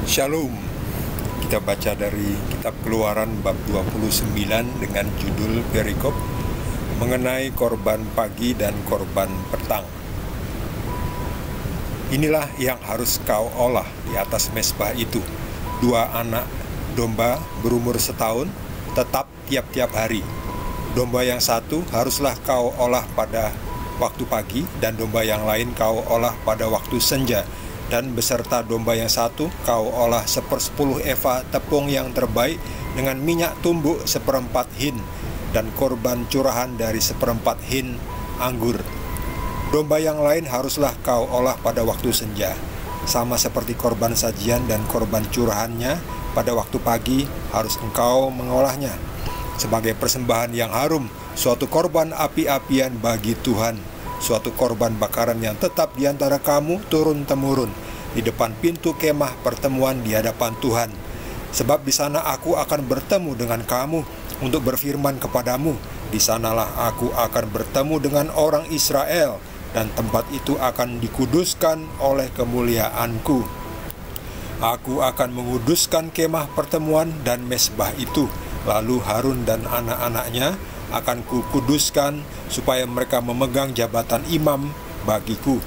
Shalom. Kita baca dari kitab Keluaran bab 29 dengan judul perikop mengenai korban pagi dan korban petang. Inilah yang harus kau olah di atas mezbah itu, 2 anak domba berumur setahun, tetap tiap-tiap hari. Domba yang satu haruslah kau olah pada waktu pagi, dan domba yang lain kau olah pada waktu senja. Dan beserta domba yang satu kau olah 1/10 eva tepung yang terbaik dengan minyak tumbuk 1/4 hin, dan korban curahan dari 1/4 hin anggur. Domba yang lain haruslah kau olah pada waktu senja, sama seperti korban sajian dan korban curahannya pada waktu pagi harus engkau mengolahnya sebagai persembahan yang harum, suatu korban api-apian bagi Tuhan, suatu korban bakaran yang tetap di antara kamu turun-temurun di depan pintu kemah pertemuan di hadapan Tuhan. Sebab di sana aku akan bertemu dengan kamu untuk berfirman kepadamu. Di sanalah aku akan bertemu dengan orang Israel, dan tempat itu akan dikuduskan oleh kemuliaanku. Aku akan menguduskan kemah pertemuan dan mezbah itu. Lalu Harun dan anak-anaknya akan kukuduskan supaya mereka memegang jabatan imam bagiku.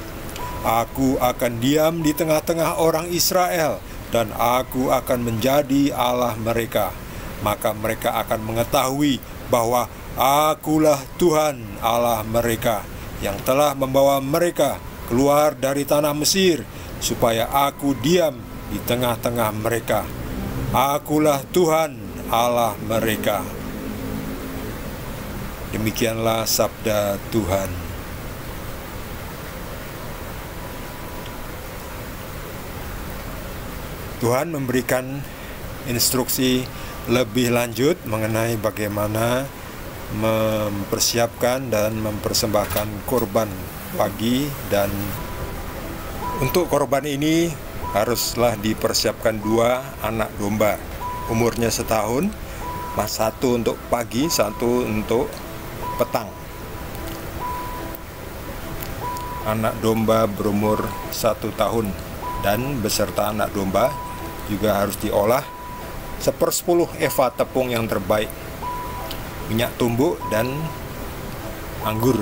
Aku akan diam di tengah-tengah orang Israel, dan aku akan menjadi Allah mereka. Maka mereka akan mengetahui bahwa akulah Tuhan Allah mereka, yang telah membawa mereka keluar dari tanah Mesir, supaya aku diam di tengah-tengah mereka. Akulah Tuhan Allah mereka. Demikianlah sabda Tuhan. Tuhan memberikan instruksi lebih lanjut mengenai bagaimana mempersiapkan dan mempersembahkan korban pagi, dan untuk korban ini haruslah dipersiapkan 2 anak domba umurnya setahun, satu untuk pagi, satu untuk petang. Anak domba berumur 1 tahun dan beserta anak domba juga harus diolah 1/10 eva tepung yang terbaik, minyak tumbuk dan anggur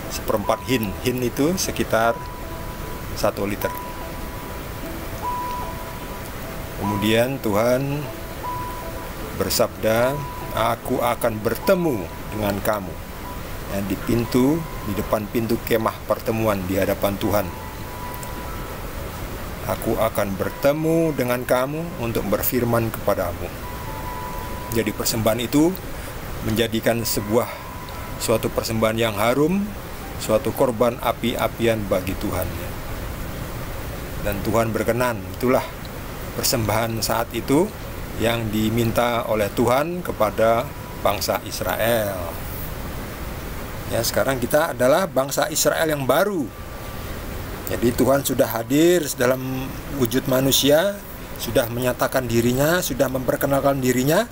1/4 hin. Hin itu sekitar 1 liter. Kemudian Tuhan bersabda, aku akan bertemu dengan kamu di depan pintu kemah pertemuan di hadapan Tuhan. Aku akan bertemu dengan kamu untuk berfirman kepadamu. Jadi persembahan itu menjadikan suatu persembahan yang harum, suatu korban api-apian bagi Tuhan. Dan Tuhan berkenan. Itulah persembahan saat itu yang diminta oleh Tuhan kepada bangsa Israel. Ya, sekarang kita adalah bangsa Israel yang baru. Jadi Tuhan sudah hadir dalam wujud manusia, sudah menyatakan dirinya, sudah memperkenalkan dirinya,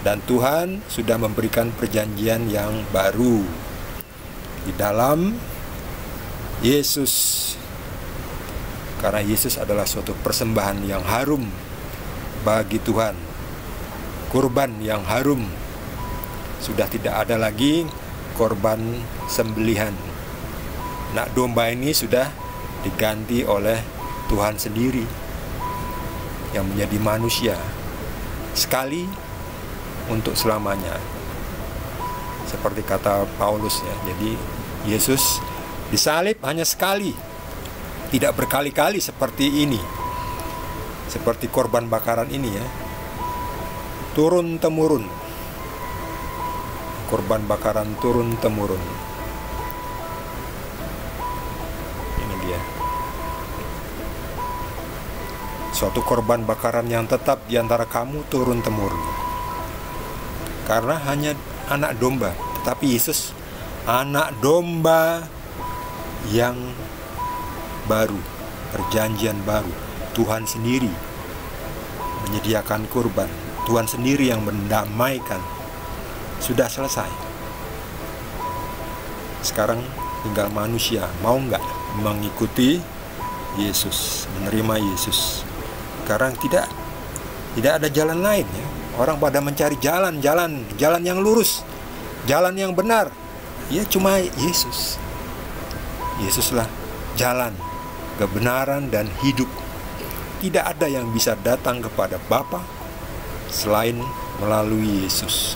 dan Tuhan sudah memberikan perjanjian yang baru di dalam Yesus. Karena Yesus adalah suatu persembahan yang harum bagi Tuhan, kurban yang harum. Sudah tidak ada lagi korban sembelihan. Anak domba ini sudah diganti oleh Tuhan sendiri yang menjadi manusia sekali untuk selamanya, seperti kata Paulus ya. Jadi Yesus disalib hanya sekali, tidak berkali-kali seperti ini, seperti korban bakaran ini ya, turun-temurun, korban bakaran turun-temurun. Suatu korban bakaran yang tetap di antara kamu turun-temurun. Karena hanya anak domba, tetapi Yesus anak domba yang baru, perjanjian baru. Tuhan sendiri menyediakan kurban, Tuhan sendiri yang mendamaikan. Sudah selesai. Sekarang tinggal manusia mau nggak mengikuti Yesus, menerima Yesus. sekarang tidak ada jalan lain ya. Orang pada mencari jalan yang lurus, jalan yang benar. Ya cuma Yesus. Yesuslah jalan, kebenaran dan hidup. Tidak ada yang bisa datang kepada Bapa selain melalui Yesus.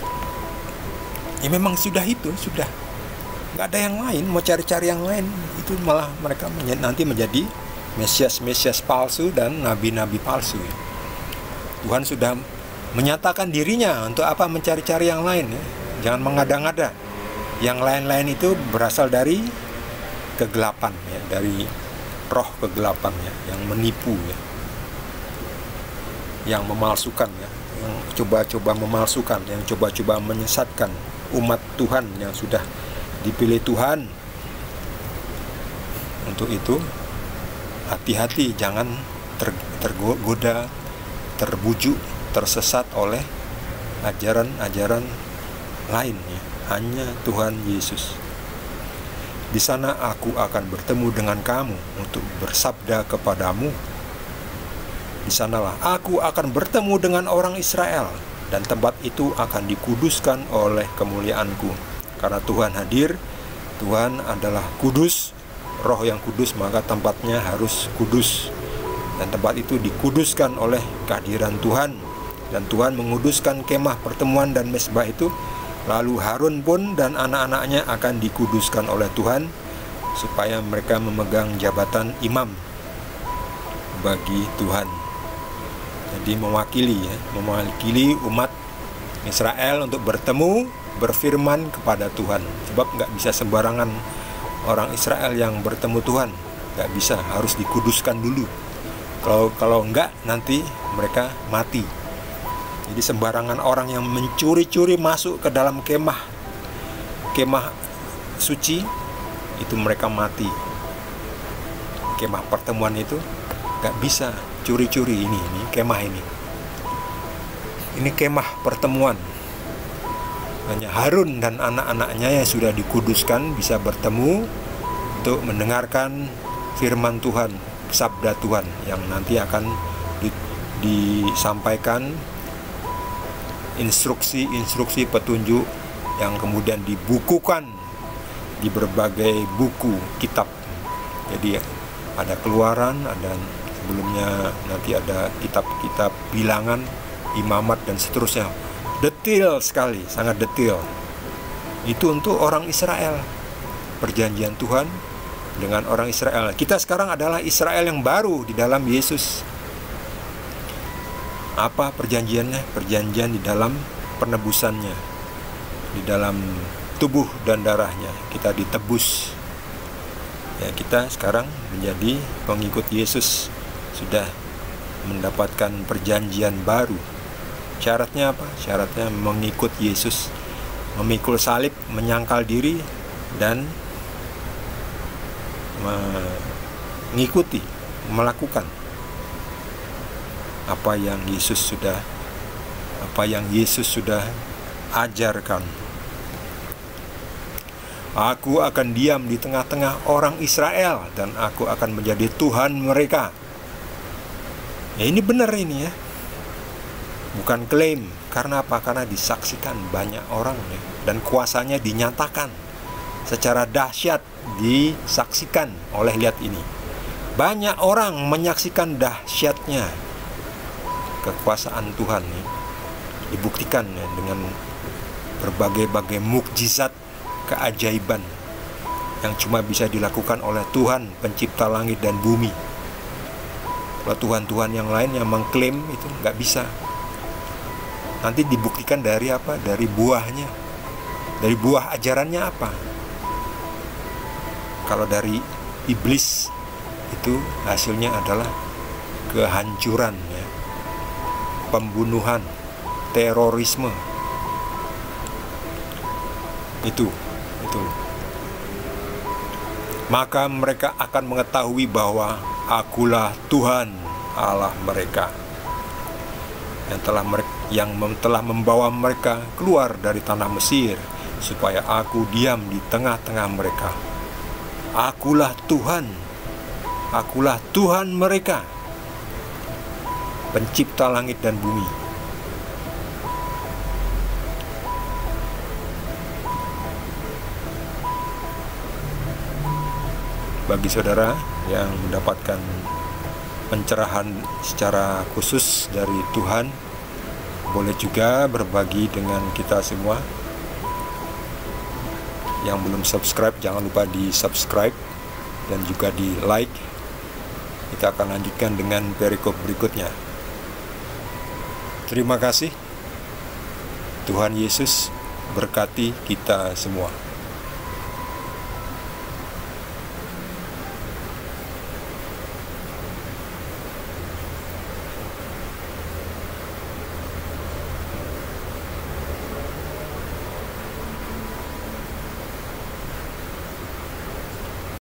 Ya memang sudah nggak ada yang lain. Mau cari-cari yang lain itu malah mereka nanti menjadi Mesias palsu dan nabi-nabi palsu ya. Tuhan sudah menyatakan dirinya, untuk apa mencari-cari yang lain ya. Jangan mengada-ngada. Yang lain-lain itu berasal dari kegelapan ya, dari roh kegelapan ya, yang menipu ya, yang memalsukan ya, yang coba-coba memalsukan, yang coba-coba menyesatkan umat Tuhan yang sudah dipilih Tuhan. Untuk itu hati-hati, jangan tergoda, terbujuk, tersesat oleh ajaran-ajaran lain ya. Hanya Tuhan Yesus. Di sana aku akan bertemu dengan kamu untuk bersabda kepadamu. Di sanalah aku akan bertemu dengan orang Israel, dan tempat itu akan dikuduskan oleh kemuliaanku. Karena Tuhan hadir, Tuhan adalah kudus, Roh yang kudus, maka tempatnya harus kudus. Dan tempat itu dikuduskan oleh kehadiran Tuhan. Dan Tuhan menguduskan kemah pertemuan dan mezbah itu. Lalu Harun pun dan anak-anaknya akan dikuduskan oleh Tuhan, supaya mereka memegang jabatan imam bagi Tuhan. Jadi mewakili umat Israel untuk bertemu, berfirman kepada Tuhan. Sebab nggak bisa sembarangan orang Israel yang bertemu Tuhan, nggak bisa, harus dikuduskan dulu. Kalau enggak nanti mereka mati. Jadi sembarangan orang yang mencuri-curi masuk ke dalam kemah suci, itu mereka mati. Kemah pertemuan itu gak bisa curi-curi. Ini kemah ini kemah pertemuan. Hanya Harun dan anak-anaknya yang sudah dikuduskan bisa bertemu untuk mendengarkan firman Tuhan, sabda Tuhan yang nanti akan disampaikan, instruksi petunjuk yang kemudian dibukukan di berbagai buku kitab. Jadi ada Keluaran, ada sebelumnya nanti ada kitab-kitab Bilangan, Imamat dan seterusnya. Detail sekali, sangat detail. Itu untuk orang Israel. Perjanjian Tuhan dengan orang Israel. Kita sekarang adalah Israel yang baru di dalam Yesus. Apa perjanjiannya? Perjanjian di dalam penebusannya, di dalam tubuh dan darahnya kita ditebus ya. Kita sekarang menjadi pengikut Yesus, sudah mendapatkan perjanjian baru. Syaratnya apa? Syaratnya mengikut Yesus, memikul salib, menyangkal diri, dan mengikuti, melakukan apa yang Yesus sudah ajarkan. Aku akan diam di tengah-tengah orang Israel, dan aku akan menjadi Tuhan mereka. Ya ini benar ini ya, bukan klaim. Karena apa? Karena disaksikan banyak orang ya, dan kuasanya dinyatakan secara dahsyat, disaksikan oleh, lihat ini, banyak orang menyaksikan dahsyatnya kekuasaan Tuhan ya. Dibuktikan ya, dengan berbagai-bagai mukjizat, keajaiban yang cuma bisa dilakukan oleh Tuhan pencipta langit dan bumi. Kalau Tuhan-Tuhan yang lain yang mengklaim itu nggak bisa. Nanti dibuktikan dari apa? Dari buahnya, dari buah ajarannya apa. Kalau dari iblis itu hasilnya adalah kehancuran ya, pembunuhan, terorisme. Itu. Maka mereka akan mengetahui bahwa akulah Tuhan Allah mereka, yang telah membawa mereka keluar dari tanah Mesir, supaya aku diam di tengah-tengah mereka. Akulah Tuhan mereka. pencipta langit dan bumi. Bagi saudara yang mendapatkan pencerahan secara khusus dari Tuhan, boleh juga berbagi dengan kita semua. Yang belum subscribe, jangan lupa di subscribe dan juga di like. Kita akan lanjutkan dengan perikop berikutnya. Terima kasih. Tuhan Yesus berkati kita semua.